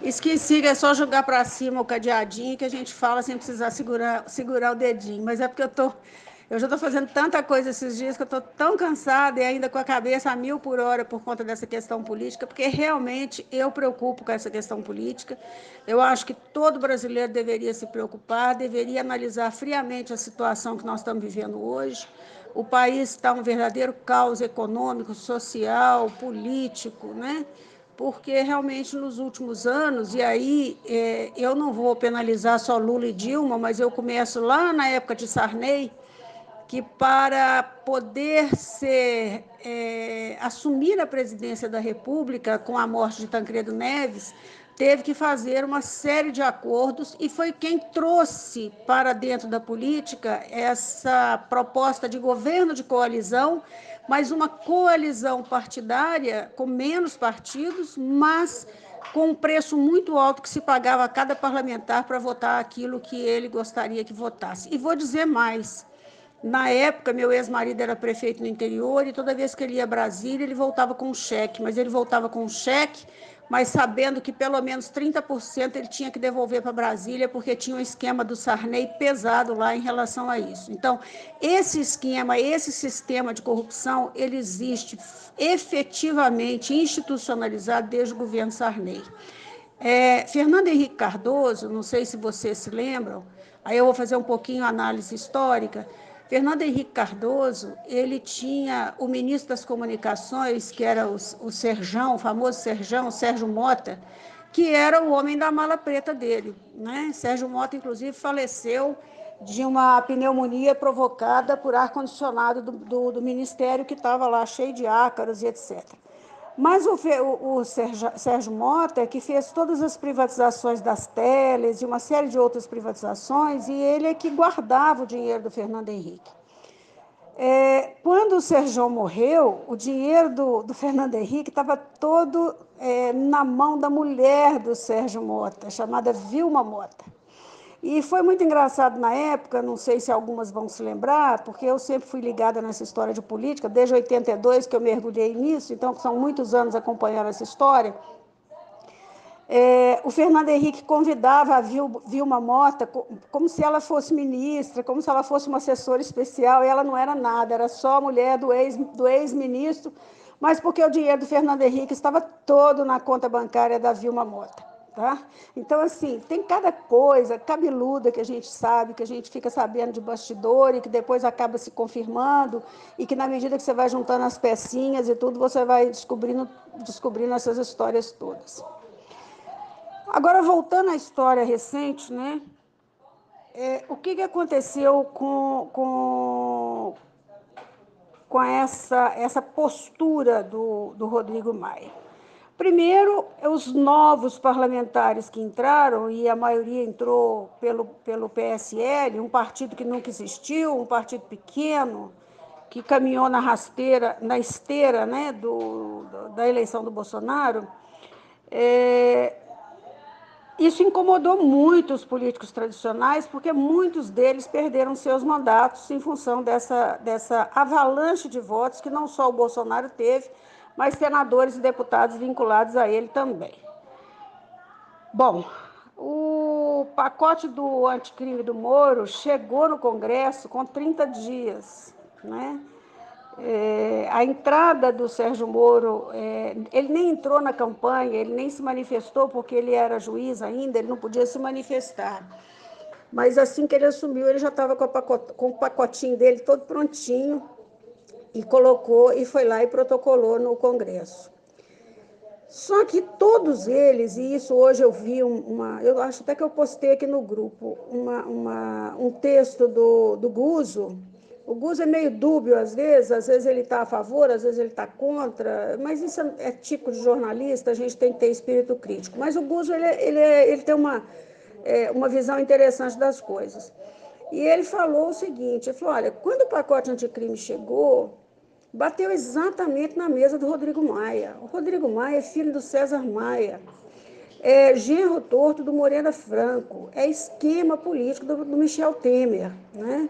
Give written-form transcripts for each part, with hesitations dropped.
Esqueci que é só jogar para cima o cadeadinho que a gente fala sem precisar segurar o dedinho. Mas é porque eu já estou fazendo tanta coisa esses dias que eu estou tão cansada e ainda com a cabeça a 1.000 por hora por conta dessa questão política, porque realmente eu preocupo com essa questão política. Eu acho que todo brasileiro deveria se preocupar, deveria analisar friamente a situação que nós estamos vivendo hoje. O país está um verdadeiro caos econômico, social, político, né? Porque realmente nos últimos anos, e aí eu não vou penalizar só Lula e Dilma, mas eu começo lá na época de Sarney, que para poder assumir a presidência da República com a morte de Tancredo Neves, teve que fazer uma série de acordos e foi quem trouxe para dentro da política essa proposta de governo de coalizão, mas uma coalizão partidária com menos partidos, mas com um preço muito alto que se pagava a cada parlamentar para votar aquilo que ele gostaria que votasse. E vou dizer mais. Na época, meu ex-marido era prefeito no interior e toda vez que ele ia a Brasília, ele voltava com um cheque, mas ele voltava com um cheque, mas sabendo que pelo menos 30% ele tinha que devolver para Brasília, porque tinha um esquema do Sarney pesado lá em relação a isso. Então, esse esquema, esse sistema de corrupção, ele existe efetivamente institucionalizado desde o governo Sarney. Fernando Henrique Cardoso, não sei se vocês se lembram, aí eu vou fazer um pouquinho análise histórica. Fernando Henrique Cardoso, ele tinha o ministro das Comunicações, que era o Serjão, o famoso Serjão, Sérgio Mota, que era o homem da mala preta dele, né? Sérgio Mota, inclusive, faleceu de uma pneumonia provocada por ar-condicionado do ministério que estava lá cheio de ácaros e etc. Mas o Sérgio Mota, que fez todas as privatizações das teles e uma série de outras privatizações, e ele é que guardava o dinheiro do Fernando Henrique. Quando o Sérgio morreu, o dinheiro do Fernando Henrique estava todo na mão da mulher do Sérgio Mota, chamada Vilma Mota. E foi muito engraçado na época, não sei se algumas vão se lembrar, porque eu sempre fui ligada nessa história de política, desde 82 que eu mergulhei nisso, então são muitos anos acompanhando essa história. O Fernando Henrique convidava a Vilma Mota como se ela fosse ministra, como se ela fosse uma assessora especial, e ela não era nada, era só a mulher do ex-ministro, mas porque o dinheiro do Fernando Henrique estava todo na conta bancária da Vilma Mota. Tá? Então, assim, tem cada coisa cabeluda que a gente sabe, que a gente fica sabendo de bastidor e que depois acaba se confirmando e que na medida que você vai juntando as pecinhas e tudo, você vai descobrindo essas histórias todas. Agora, voltando à história recente, né? O que aconteceu com essa postura do Rodrigo Maia? Primeiro, os novos parlamentares que entraram, e a maioria entrou pelo PSL, um partido que nunca existiu, um partido pequeno, que caminhou na esteira, né, da eleição do Bolsonaro. Isso incomodou muito os políticos tradicionais, porque muitos deles perderam seus mandatos em função dessa avalanche de votos que não só o Bolsonaro teve, mas senadores e deputados vinculados a ele também. Bom, o pacote do anticrime do Moro chegou no Congresso com 30 dias, né? A entrada do Sérgio Moro, ele nem entrou na campanha, ele nem se manifestou porque ele era juiz ainda, ele não podia se manifestar. Mas assim que ele assumiu, ele já estava com o pacotinho dele todo prontinho e colocou e foi lá e protocolou no Congresso. Só que todos eles, e isso hoje eu vi eu acho até que eu postei aqui no grupo, um texto do Guzzo. O Guzzo é meio dúbio às vezes ele está a favor, às vezes ele está contra, mas isso é típico de jornalista, a gente tem que ter espírito crítico. Mas o Guzzo, ele tem uma visão interessante das coisas. E ele falou o seguinte, ele falou, olha, quando o pacote anticrime chegou, bateu exatamente na mesa do Rodrigo Maia. O Rodrigo Maia é filho do César Maia, é genro torto do Moreira Franco, é esquema político do Michel Temer, né?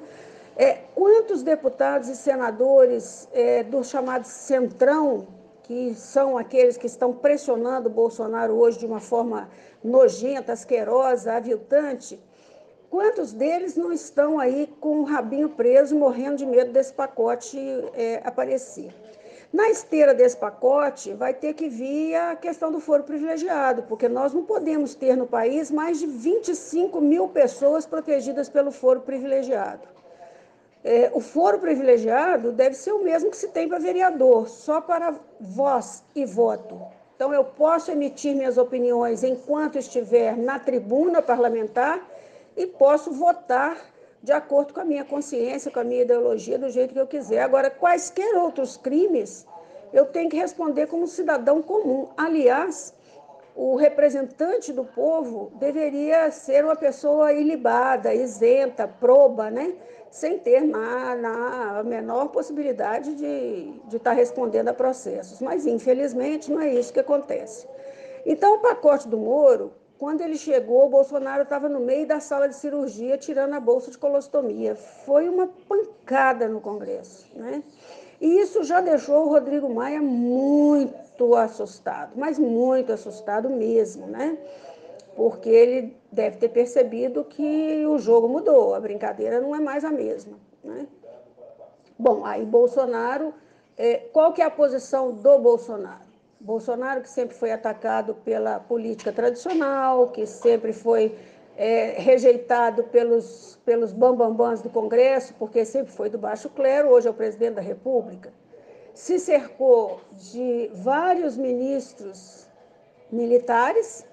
Quantos deputados e senadores do chamado Centrão que são aqueles que estão pressionando o Bolsonaro hoje de uma forma nojenta, asquerosa, aviltante, quantos deles não estão aí com o rabinho preso, morrendo de medo desse pacote aparecer? Na esteira desse pacote, vai ter que vir a questão do foro privilegiado, porque nós não podemos ter no país mais de 25 mil pessoas protegidas pelo foro privilegiado. O foro privilegiado deve ser o mesmo que se tem para vereador, só para voz e voto. Então, eu posso emitir minhas opiniões enquanto estiver na tribuna parlamentar e posso votar de acordo com a minha consciência, com a minha ideologia, do jeito que eu quiser. Agora, quaisquer outros crimes, eu tenho que responder como cidadão comum. Aliás, o representante do povo deveria ser uma pessoa ilibada, isenta, proba, né? Sem ter a menor possibilidade de estar respondendo a processos. Mas, infelizmente, não é isso que acontece. Então, o pacote do Moro, quando ele chegou, o Bolsonaro estava no meio da sala de cirurgia, tirando a bolsa de colostomia. Foi uma pancada no Congresso, né? E isso já deixou o Rodrigo Maia muito assustado, mas muito assustado mesmo, né? Porque ele deve ter percebido que o jogo mudou, a brincadeira não é mais a mesma, né? Bom, aí Bolsonaro, qual que é a posição do Bolsonaro? Bolsonaro, que sempre foi atacado pela política tradicional, que sempre foi rejeitado pelos bambambãs do Congresso, porque sempre foi do baixo clero, hoje é o presidente da República, se cercou de vários ministros militares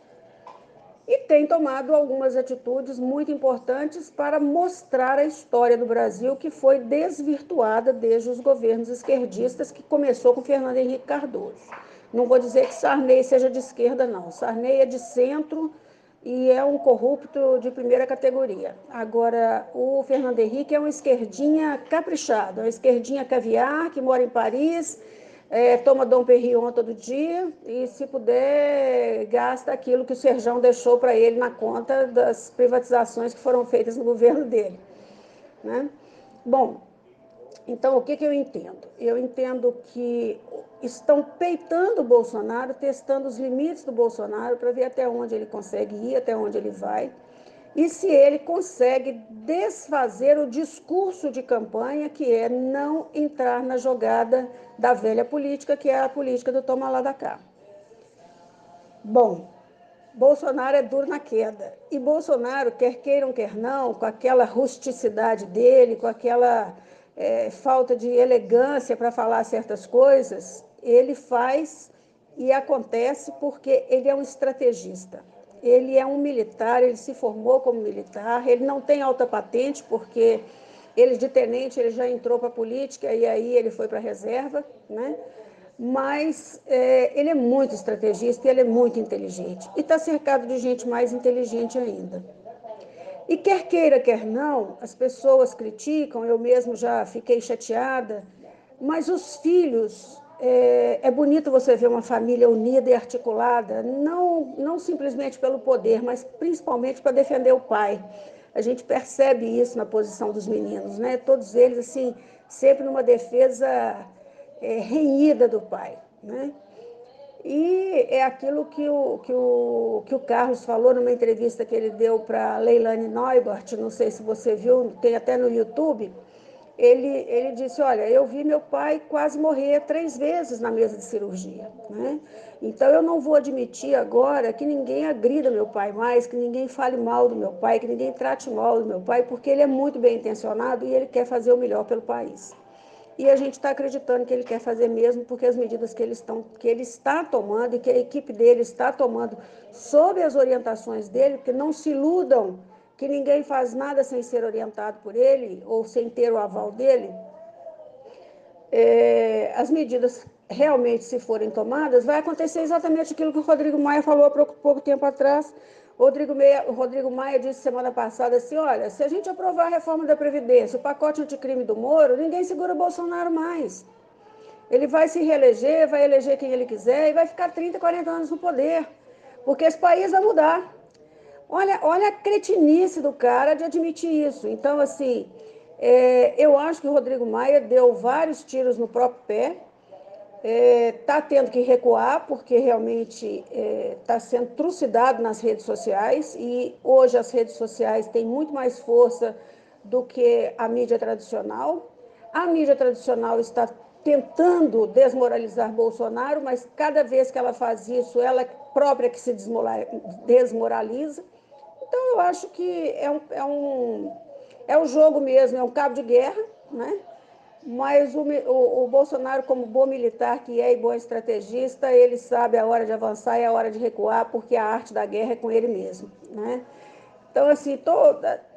e tem tomado algumas atitudes muito importantes para mostrar a história do Brasil, que foi desvirtuada desde os governos esquerdistas, que começou com Fernando Henrique Cardoso. Não vou dizer que Sarney seja de esquerda, não. Sarney é de centro e é um corrupto de primeira categoria. Agora, o Fernando Henrique é uma esquerdinha caprichada, uma esquerdinha caviar, que mora em Paris, toma Dom Perignon todo dia e, se puder, gasta aquilo que o Serjão deixou para ele na conta das privatizações que foram feitas no governo dele, né? Bom, então, o que eu entendo? Eu entendo que estão peitando o Bolsonaro, testando os limites do Bolsonaro para ver até onde ele consegue ir, até onde ele vai, e se ele consegue desfazer o discurso de campanha, que é não entrar na jogada da velha política, que é a política do toma lá da cá. Bom, Bolsonaro é duro na queda. E Bolsonaro, quer queiram, quer não, com aquela rusticidade dele, com aquela falta de elegância para falar certas coisas, ele faz e acontece porque ele é um estrategista. Ele é um militar, ele se formou como militar, ele não tem alta patente, porque ele de tenente ele já entrou para a política e aí ele foi para a reserva, né? Mas ele é muito estrategista e ele é muito inteligente. E está cercado de gente mais inteligente ainda. E quer queira, quer não, as pessoas criticam, eu mesmo já fiquei chateada, mas os filhos, é bonito você ver uma família unida e articulada, não simplesmente pelo poder, mas principalmente para defender o pai. A gente percebe isso na posição dos meninos, né? Todos eles, assim, sempre numa defesa renhida do pai, né? E é aquilo que o Carlos falou numa entrevista que ele deu para Leilani Neubert, não sei se você viu, tem até no YouTube. Ele disse, olha, eu vi meu pai quase morrer 3 vezes na mesa de cirurgia, né? Então, eu não vou admitir agora que ninguém agrida meu pai mais, que ninguém fale mal do meu pai, que ninguém trate mal do meu pai, porque ele é muito bem intencionado e ele quer fazer o melhor pelo país. E a gente está acreditando que ele quer fazer mesmo, porque as medidas que ele está tomando e que a equipe dele está tomando sob as orientações dele, porque não se iludam que ninguém faz nada sem ser orientado por ele ou sem ter o aval dele. As medidas realmente, se forem tomadas, vai acontecer exatamente aquilo que o Rodrigo Maia falou há pouco tempo atrás. O Rodrigo Maia disse semana passada assim, olha, se a gente aprovar a reforma da Previdência, o pacote anticrime do Moro, ninguém segura o Bolsonaro mais. Ele vai se reeleger, vai eleger quem ele quiser e vai ficar 30, 40 anos no poder, porque esse país vai mudar. Olha a cretinice do cara de admitir isso. Então, assim, eu acho que o Rodrigo Maia deu vários tiros no próprio pé, Está tendo que recuar, porque realmente está sendo trucidado nas redes sociais, e hoje as redes sociais têm muito mais força do que a mídia tradicional. A mídia tradicional está tentando desmoralizar Bolsonaro, mas cada vez que ela faz isso, ela própria que se desmoraliza. Então, eu acho que é um jogo mesmo, é um cabo de guerra, né? Mas o Bolsonaro, como bom militar que é e bom estrategista, ele sabe a hora de avançar e a hora de recuar, porque a arte da guerra é com ele mesmo, né? Então, assim,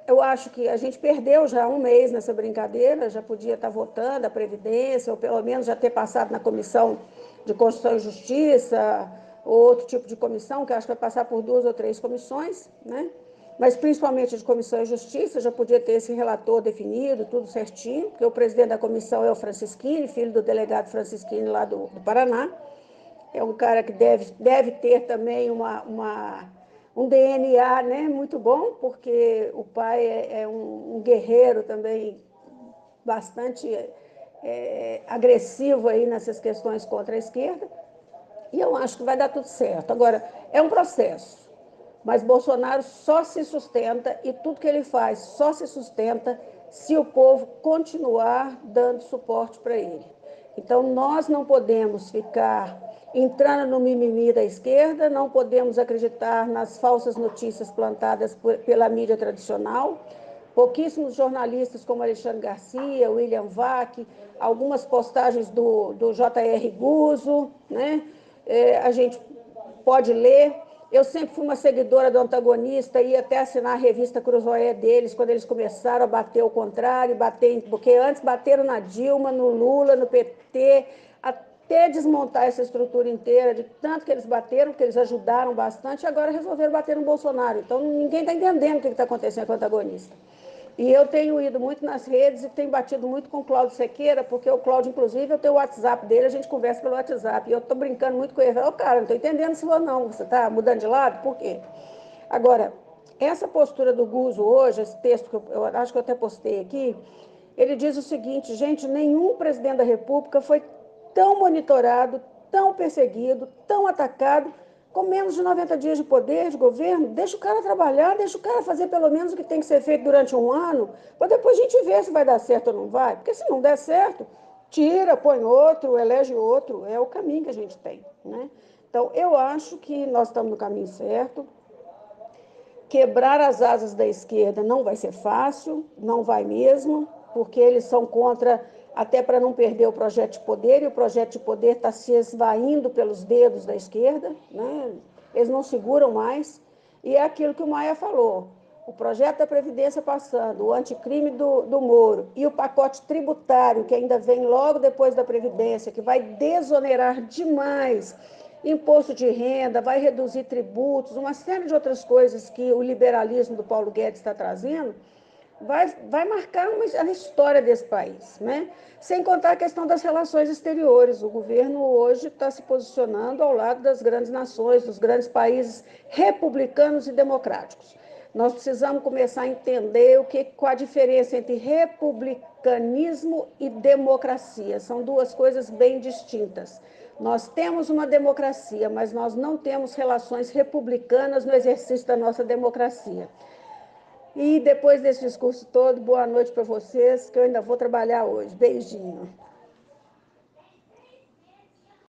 eu acho que a gente perdeu já um mês nessa brincadeira, já podia estar votando a Previdência, ou pelo menos já ter passado na Comissão de Constituição e Justiça, ou outro tipo de comissão, que acho que vai passar por 2 ou 3 comissões, né? Mas principalmente de Comissão e Justiça, já podia ter esse relator definido, tudo certinho, porque o presidente da comissão é o Francisquini, filho do delegado Francisquini lá do Paraná. É um cara que deve ter também um DNA, né, muito bom, porque o pai é um guerreiro também bastante agressivo aí nessas questões contra a esquerda. E eu acho que vai dar tudo certo. Agora, é um processo. Mas Bolsonaro só se sustenta e tudo que ele faz só se sustenta se o povo continuar dando suporte para ele. Então, nós não podemos ficar entrando no mimimi da esquerda, não podemos acreditar nas falsas notícias plantadas pela mídia tradicional. Pouquíssimos jornalistas como Alexandre Garcia, William Vac, algumas postagens do J.R. Guzzo, né? A gente pode ler. Eu sempre fui uma seguidora do Antagonista, ia até assinar a revista Cruzoé deles, quando eles começaram a bater o contrário, porque antes bateram na Dilma, no Lula, no PT, até desmontar essa estrutura inteira, de tanto que eles bateram, que eles ajudaram bastante, e agora resolveram bater no Bolsonaro. Então, ninguém está entendendo o que está acontecendo com o Antagonista. E eu tenho ido muito nas redes e tenho batido muito com o Cláudio Sequeira, porque o Cláudio, inclusive, eu tenho o WhatsApp dele, a gente conversa pelo WhatsApp. E eu estou brincando muito com ele. Ô, cara, não estou entendendo se for não. Você está mudando de lado? Por quê? Agora, essa postura do Guzzo hoje, esse texto que eu acho que eu até postei aqui, ele diz o seguinte, gente, nenhum presidente da República foi tão monitorado, tão perseguido, tão atacado, com menos de 90 dias de poder, de governo. Deixa o cara trabalhar, deixa o cara fazer pelo menos o que tem que ser feito durante um ano, para depois a gente ver se vai dar certo ou não vai. Porque se não der certo, tira, põe outro, elege outro. É o caminho que a gente tem, né? Então, eu acho que nós estamos no caminho certo. Quebrar as asas da esquerda não vai ser fácil, não vai mesmo, porque eles são contra, até para não perder o projeto de poder, e o projeto de poder está se esvaindo pelos dedos da esquerda, né? Eles não seguram mais, e é aquilo que o Maia falou, o projeto da Previdência passando, o anticrime do Moro, e o pacote tributário, que ainda vem logo depois da Previdência, que vai desonerar demais imposto de renda, vai reduzir tributos, uma série de outras coisas que o liberalismo do Paulo Guedes está trazendo, vai marcar a história desse país, né? Sem contar a questão das relações exteriores. O governo hoje está se posicionando ao lado das grandes nações, dos grandes países republicanos e democráticos. Nós precisamos começar a entender qual a diferença entre republicanismo e democracia. São duas coisas bem distintas. Nós temos uma democracia, mas nós não temos relações republicanas no exercício da nossa democracia. E depois desse discurso todo, boa noite para vocês, que eu ainda vou trabalhar hoje. Beijinho.